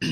My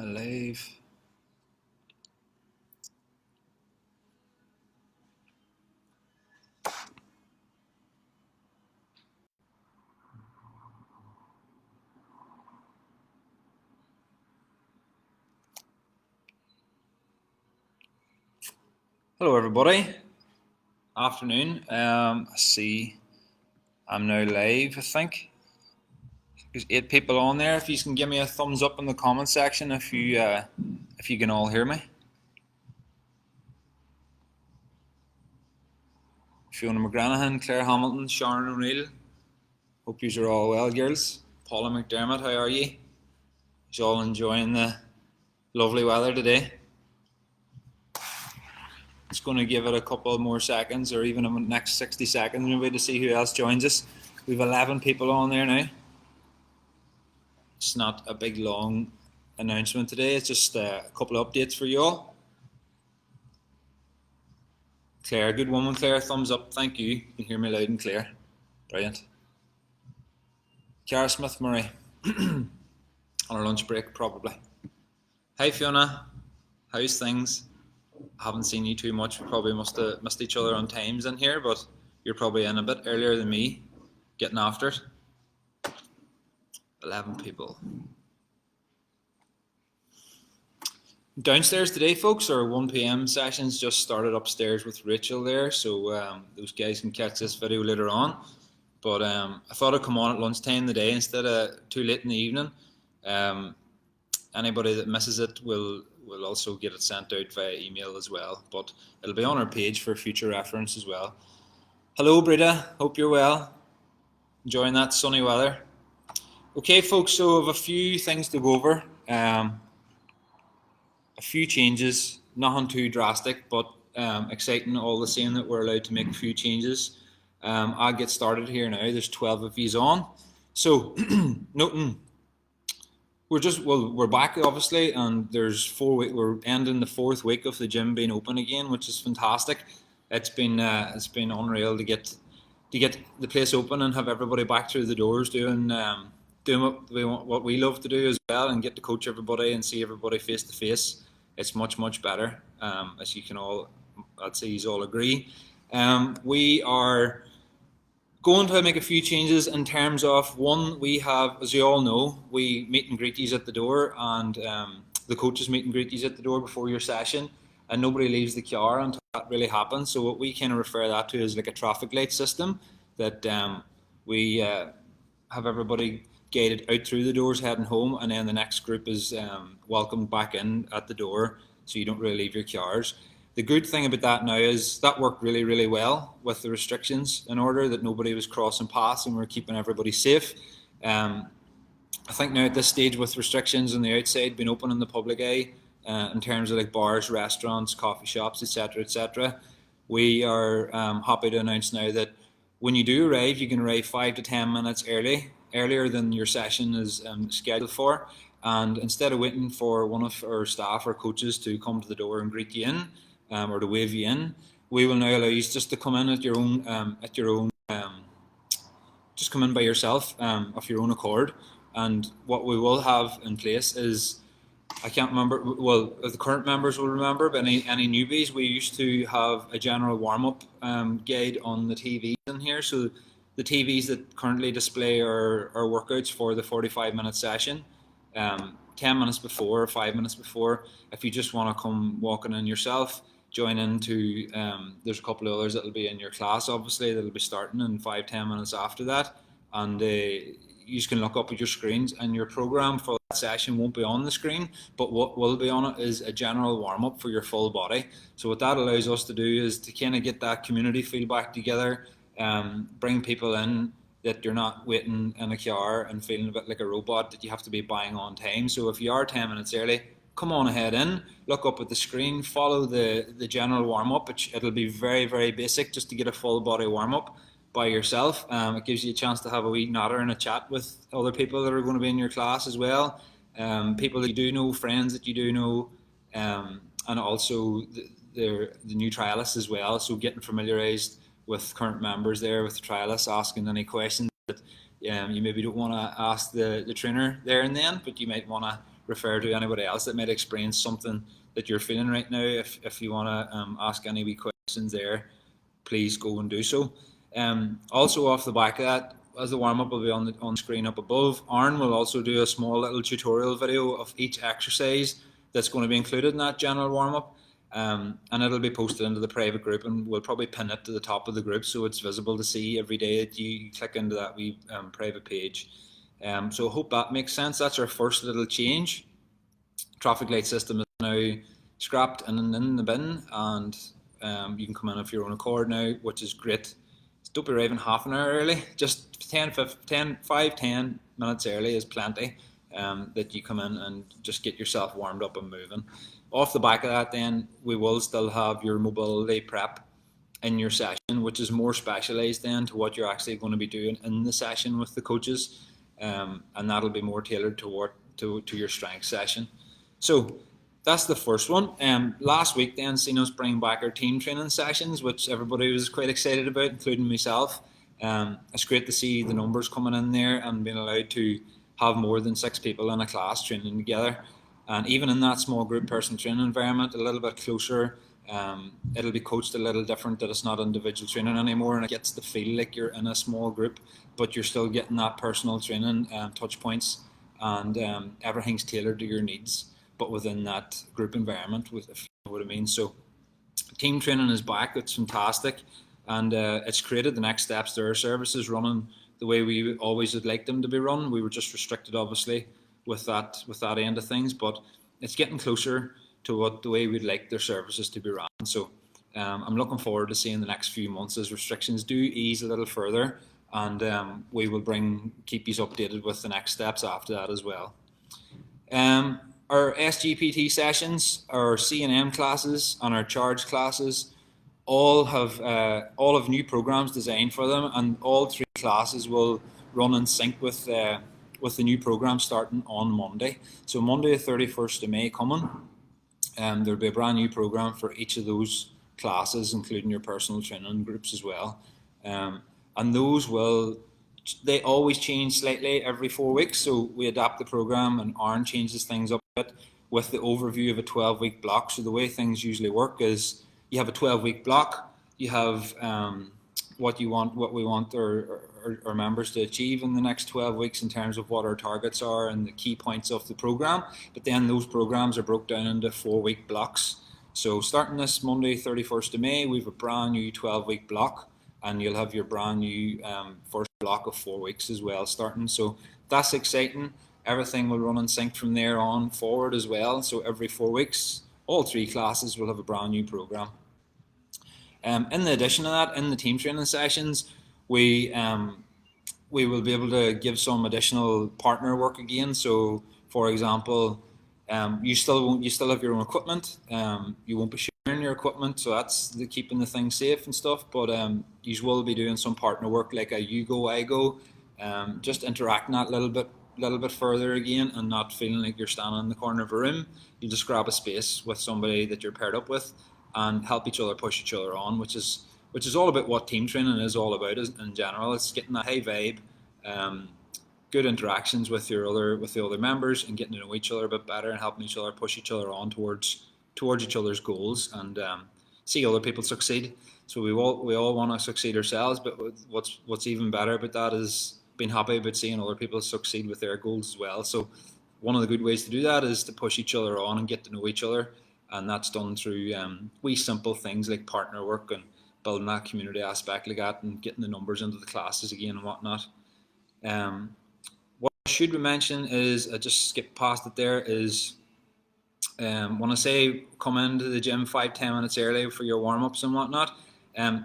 live. Hello, everybody. Afternoon. I see I'm now live, I think. There's 8 people on there. If you can give me a thumbs up in the comment section if you can all hear me. Fiona McGranahan, Claire Hamilton, Sharon O'Neill. Hope you are all well, girls. Paula McDermott, how are you? You all enjoying the lovely weather today? Just going to give it a couple more seconds, or even the next 60 seconds maybe, to see who else joins us. We've 11 people on there now. It's not a big long announcement today. It's just a couple of updates for you all. Claire, good woman, Claire, thumbs up. Thank you. You can hear me loud and clear. Brilliant. Cara Smith Murray on her lunch break, probably. Hi, Fiona. How's things? I haven't seen you too much. We probably must have missed each other on times in here, but you're probably in a bit earlier than me, getting after it. 11 people. Downstairs today, folks, our 1 p.m. sessions just started upstairs with Rachel there, so those guys can catch this video later on. But I thought I'd come on at lunchtime today instead of too late in the evening. Anybody that misses it will also get it sent out via email as well, but it'll be on our page for future reference as well. Hello, Brita. Hope you're well. Enjoying that sunny weather. Okay, folks, so I have a few things to go over. A few changes, nothing too drastic, but exciting all the same that we're allowed to make a few changes. I'll get started here now. There's 12 of these on. So, noting, we're back obviously, and there's 4 weeks. We're ending the 4th week of the gym being open again, which is fantastic. It's been unreal to get the place open and have everybody back through the doors doing what we love to do as well, and get to coach everybody and see everybody face to face. It's much better, as you can all, I'd say you all agree. We are going to make a few changes in terms of, one, we have, as you all know, we meet and greet you at the door, and the coaches meet and greet you at the door before your session, and nobody leaves the car until that really happens. So what we kind of refer that to as like a traffic light system, that we have everybody guided out through the doors heading home, and then the next group is welcomed back in at the door, so you don't really leave your cars. The good thing about that now is that worked really well with the restrictions, in order that nobody was crossing paths and we're keeping everybody safe. I think now at this stage, with restrictions on the outside being open in the public eye, in terms of like bars, restaurants, coffee shops, etc., we are happy to announce now that when you do arrive, you can arrive 5 to 10 minutes earlier than your session is scheduled for, and instead of waiting for one of our staff or coaches to come to the door and greet you in, or to wave you in, we will now allow you just to come in at your own just come in by yourself, of your own accord. And what we will have in place is, I can't remember, well, the current members will remember, but any newbies, we used to have a general warm-up guide on the TVs in here. So the TVs that currently display our workouts for the 45-minute session, 10 minutes before or 5 minutes before, if you just want to come walking in yourself, join into, there's a couple of others that'll be in your class, obviously, that'll be starting in 5-10 minutes after that, and you just can look up at your screens, and your program for that session won't be on the screen, but what will be on it is a general warm-up for your full body. So what that allows us to do is to kind of get that community feel back together, bring people in, that you're not waiting in a car and feeling a bit like a robot, that you have to be buying on time. So if you are 10 minutes early, come on ahead in, look up at the screen, follow the general warm-up. It'll be very basic, just to get a full body warm-up. by yourself. It gives you a chance to have a wee natter and a chat with other people that are going to be in your class as well. People that you do know, friends that you do know, and also the new trialists as well. So getting familiarised with current members there, with the trialists, asking any questions that you maybe don't want to ask the trainer there and then, but you might want to refer to anybody else that might experience something that you're feeling right now. If you want to ask any wee questions there, please go and do so. Also off the back of that, as the warm-up will be on the screen up above, Aaron will also do a small little tutorial video of each exercise that's going to be included in that general warm-up. And it'll be posted into the private group, and we'll probably pin it to the top of the group so it's visible to see every day that you click into that wee private page. So I hope that makes sense. That's our first little change. Traffic light system is now scrapped and in the bin, and you can come in of your own accord now, which is great. Don't be arriving half an hour early, just 10 minutes early is plenty, that you come in and just get yourself warmed up and moving. Off the back of that then, we will still have your mobility prep in your session, which is more specialised then to what you're actually going to be doing in the session with the coaches, and that'll be more tailored to your strength session. So that's the first one. Last week then seen us bring back our team training sessions, which everybody was quite excited about, including myself. It's great to see the numbers coming in there and being allowed to have more than 6 people in a class training together. And even in that small group person training environment, a little bit closer, it'll be coached a little different, that it's not individual training anymore, and it gets to feel like you're in a small group, but you're still getting that personal training, touch points, and everything's tailored to your needs, but within that group environment, if you know what I mean. So team training is back. It's fantastic, and it's created the next steps to our services running the way we always would like them to be run. We were just restricted, obviously, with that end of things, but it's getting closer to the way we'd like their services to be run. So I'm looking forward to seeing the next few months as restrictions do ease a little further, and we will keep you updated with the next steps after that as well. Our SGPT sessions, our C&M classes, and our charge classes all have new programs designed for them, and all 3 classes will run in sync with the new program starting on Monday. So Monday the 31st of May coming, there'll be a brand new program for each of those classes, including your personal training groups as well. And they always change slightly every 4 weeks, so we adapt the program, and Aaron changes things up a bit with the overview of a 12-week block. So the way things usually work is you have a 12-week block, you have what we want our members to achieve in the next 12 weeks in terms of what our targets are and the key points of the program, but then those programs are broke down into 4-week blocks. So starting this Monday 31st of May, we have a brand new 12-week block, and you'll have your brand new first block of 4 weeks as well starting. So that's exciting. Everything will run in sync from there on forward as well. So every 4 weeks, all 3 classes will have a brand new program. In addition to that, in the team training sessions, we will be able to give some additional partner work again. So, for example, you still have your own equipment. You won't be sharing your equipment, so that's keeping the thing safe and stuff. But you will be doing some partner work, like a you go, I go, just interacting that little bit further again, and not feeling like you're standing in the corner of a room. You just grab a space with somebody that you're paired up with, and help each other push each other on, which is all about what team training is all about in general. It's getting that high vibe, good interactions with the other members, and getting to know each other a bit better, and helping each other push each other on towards each other's goals, and see other people succeed. So we all want to succeed ourselves, but what's even better about that is being happy about seeing other people succeed with their goals as well. So one of the good ways to do that is to push each other on and get to know each other, and that's done through wee simple things like partner work and building that community aspect like that, and getting the numbers into the classes again and whatnot. What I should mention is, I just skipped past it there, is when I say come into the gym 5-10 minutes early for your warm-ups and whatnot,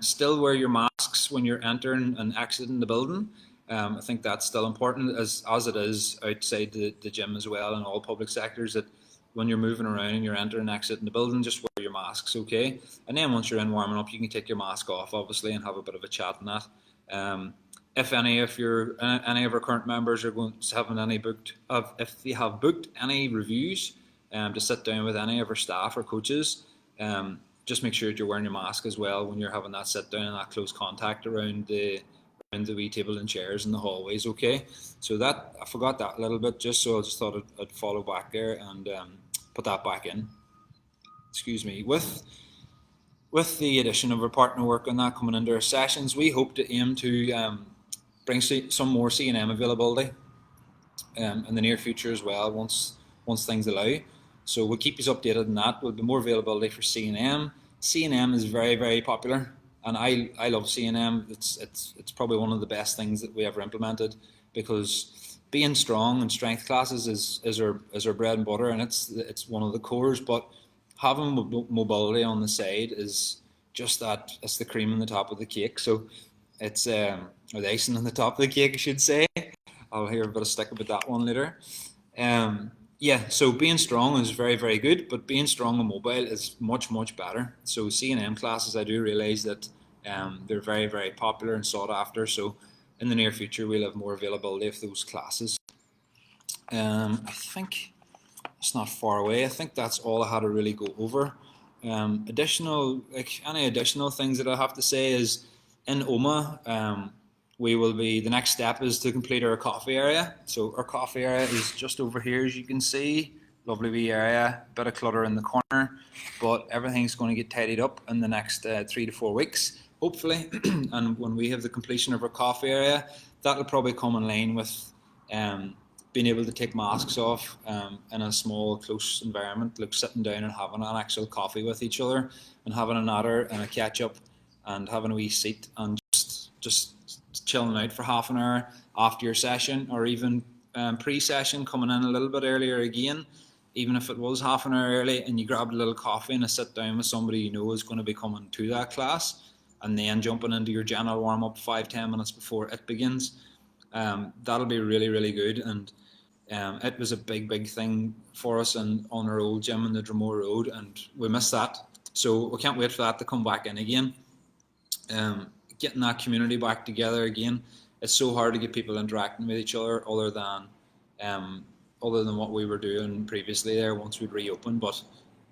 still wear your masks when you're entering and exiting the building. I think that's still important, as it is outside the gym as well, in all public sectors, that when you're moving around and you're entering and exiting the building, just wear your masks, okay? And then once you're in warming up, you can take your mask off, obviously, and have a bit of a chat and that. If any of our current members are going to have any if they have booked any reviews to sit down with any of our staff or coaches, just make sure that you're wearing your mask as well when you're having that sit down and that close contact around the wee table and chairs in the hallways. Okay, so that I forgot that a little bit, just so I just thought I'd follow back there and put that back in. Excuse me. With the addition of our partner work on that coming into our sessions, we hope to aim to bring some more C&M availability in the near future as well, once things allow. So we'll keep you updated on that. There'll be more availability for C&M. C&M is very, very popular, and I love C&M. It's probably one of the best things that we ever implemented, because being strong in strength classes is our bread and butter, and it's one of the cores. But having mobility on the side is just that. It's the cream on the top of the cake. So it's or the icing on the top of the cake, I should say. I'll hear a bit of stick about that one later. Yeah, so being strong is very, very good, but being strong and mobile is much, much better. So C&M classes, I do realise that they're very, very popular and sought after. So in the near future, we'll have more availability of those classes. I think it's not far away. I think that's all I had to really go over. Any additional things that I have to say is, in OMA, the next step is to complete our coffee area. So our coffee area is just over here, as you can see. Lovely wee area, bit of clutter in the corner, but everything's going to get tidied up in the next 3 to 4 weeks, hopefully. And when we have the completion of our coffee area, that'll probably come in line with being able to take masks off in a small, close environment, like sitting down and having an actual coffee with each other, and having a natter and a catch up, and having a wee seat, and just chilling out for half an hour after your session, or even pre-session, coming in a little bit earlier again, even if it was half an hour early, and you grabbed a little coffee and a sit down with somebody you know is going to be coming to that class, and then jumping into your general warm-up 5-10 minutes before it begins. That'll be really, really good. And it was a big thing for us on our old gym in the Dromore Road, and we missed that. So we can't wait for that to come back in again. Getting that community back together again. It's so hard to get people interacting with each other other than what we were doing previously there once we'd reopened. But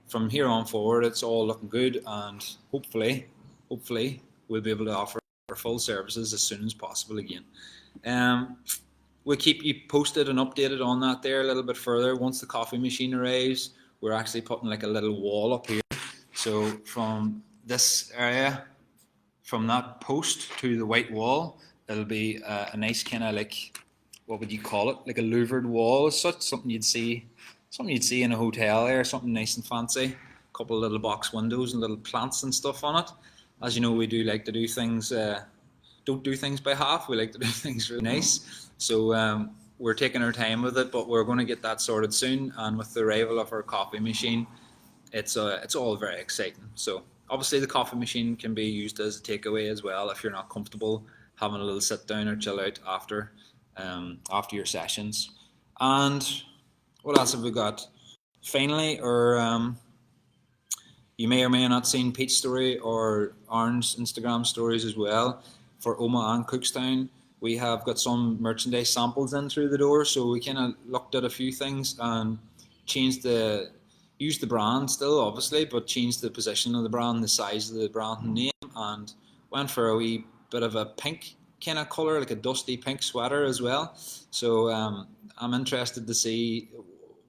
from here on forward, it's all looking good, and hopefully we'll be able to offer our full services as soon as possible again. We'll keep you posted and updated on that there a little bit further. Once the coffee machine arrives, we're actually putting like a little wall up here. So from this area, from that post to the white wall, it'll be a nice kind of, like, what would you call it? Like a louvered wall as such, something you'd see in a hotel there, something nice and fancy. A couple of little box windows and little plants and stuff on it. As you know, we do like to do things, don't do things by half. We like to do things really nice. So we're taking our time with it, but we're going to get that sorted soon. And with the arrival of our coffee machine, it's all very exciting. So obviously the coffee machine can be used as a takeaway as well if you're not comfortable having a little sit down or chill out after your sessions. And what else have we got? Finally, you may or may not seen Pete's story or Aaron's Instagram stories as well. For OMA and Cookstown, we have got some merchandise samples in through the door, so we kind of looked at a few things and used the brand still, obviously, but changed the position of the brand, the size of the brand and name, and went for a wee bit of a pink kind of colour, like a dusty pink sweater as well. So I'm interested to see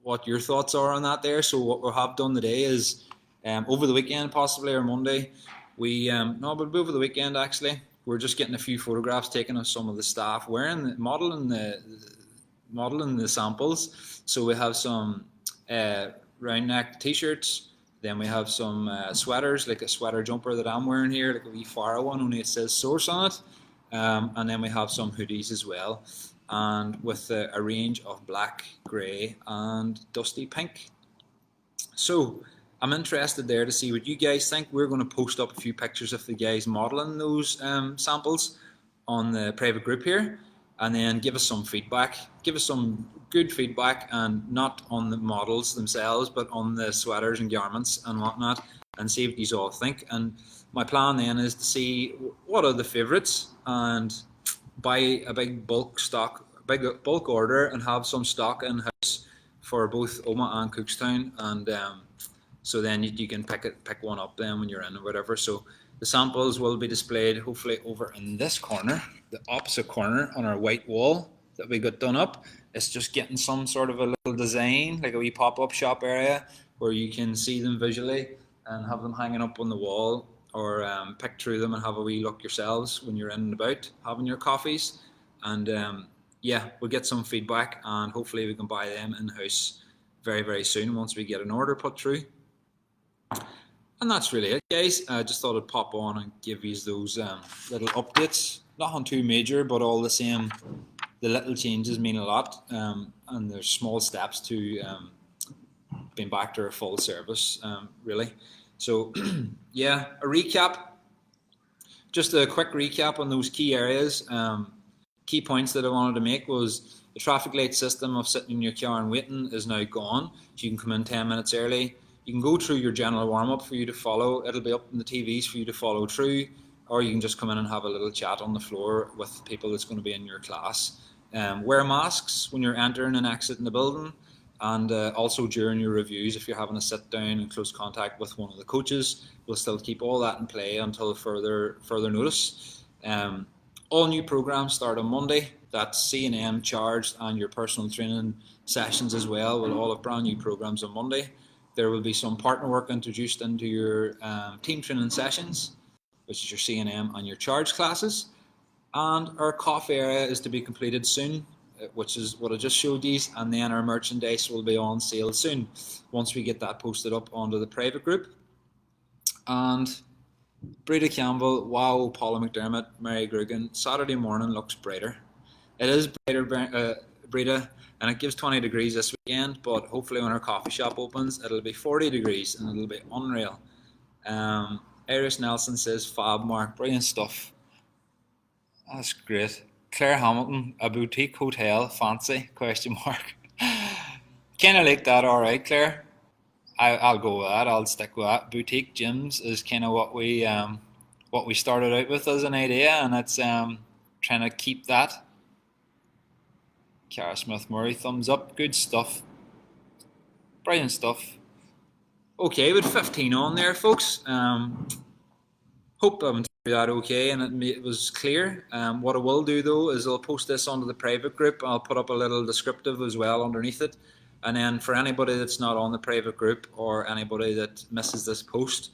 what your thoughts are on that there. So what we have done today is, over the weekend possibly, or Monday, but over the weekend actually, we're just getting a few photographs taken of some of the staff modelling the samples. So we have some round neck t-shirts, then we have some sweaters, like a sweater jumper that I'm wearing here, like a wee Farah one, only it says Source on it, and then we have some hoodies as well, and with a range of black, grey and dusty pink. So I'm interested there to see what you guys think. We're going to post up a few pictures of the guys modelling those samples on the private group here. and then give us some feedback. Give us some good feedback, and not on the models themselves, but on the sweaters and garments and whatnot, and see what you all think. And my plan then is to see what are the favourites and buy a big bulk order, and have some stock in house for both Omagh and Cookstown, and so then you can pick one up then when you're in or whatever. So the samples will be displayed hopefully over in this corner, the opposite corner on our white wall that we got done up. It's just getting some sort of a little design, like a wee pop-up shop area where you can see them visually and have them hanging up on the wall, or pick through them and have a wee look yourselves when you're in and about having your coffees. And yeah, we'll get some feedback, and hopefully we can buy them in-house very, very soon once we get an order put through. And that's really it, guys. I just thought I'd pop on and give you those little updates. Nothing too major, but all the same, the little changes mean a lot, and there's small steps to being back to a full service, really. So yeah, a recap, just a quick recap on those key areas. Key points that I wanted to make was the traffic light system of sitting in your car and waiting is now gone. So you can come in 10 minutes early. You can go through your general warm-up for you to follow. It'll be up on the TVs for you to follow through, or you can just come in and have a little chat on the floor with people that's going to be in your class. Wear masks when you're entering and exiting the building, and also during your reviews if you're having a sit down in close contact with one of the coaches. We'll still keep all that in play until further notice. All new programs start on Monday. That's C&M charged, and your personal training sessions as well will all have brand new programs on Monday. There will be some partner work introduced into your team training sessions, which is your C&M and your charge classes. And our coffee area is to be completed soon, which is what I just showed you, and then our merchandise will be on sale soon once we get that posted up onto the private group. And Breda Campbell, wow, Paula McDermott, Mary Grugan, Saturday morning looks brighter. It is brighter, Breda, and it gives 20 degrees this weekend, but hopefully when our coffee shop opens, it'll be 40 degrees and it'll be unreal. Iris Nelson says, fab, Mark, brilliant stuff. That's great. Claire Hamilton, a boutique hotel, fancy, question mark. Kind of like that, all right, Claire. I'll go with that. I'll stick with that. Boutique gyms is kind of what we started out with as an idea, and it's trying to keep that. Cara Smith Murray, thumbs up. Good stuff. Brilliant stuff. Okay, with 15 on there, folks. Hope I went through that okay and it was clear. What I will do though is I'll post this onto the private group. I'll put up a little descriptive as well underneath it. And then for anybody that's not on the private group or anybody that misses this post,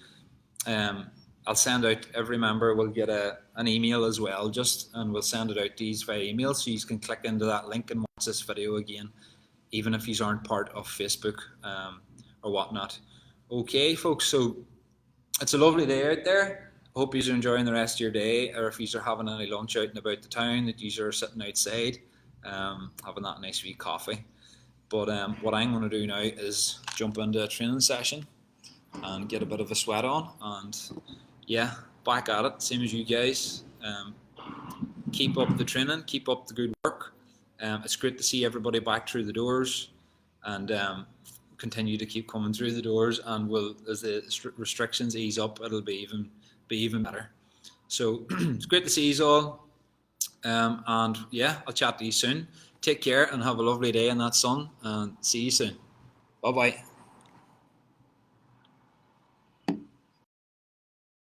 I'll send out, every member will get an email as well, and we'll send it out to you via email, so you can click into that link and watch this video again, even if you aren't part of Facebook or whatnot. Okay, folks, so it's a lovely day out there. I hope you're enjoying the rest of your day, or if you're having any lunch out and about the town, that you're sitting outside having that nice wee coffee. But what I'm going to do now is jump into a training session and get a bit of a sweat on, and yeah, back at it, same as you guys. Keep up the training, keep up the good work. It's great to see everybody back through the doors, and continue to keep coming through the doors, and as the restrictions ease up, it'll be even better. So it's great to see you all, and yeah, I'll chat to you soon. Take care and have a lovely day in that sun, and see you soon. Bye bye.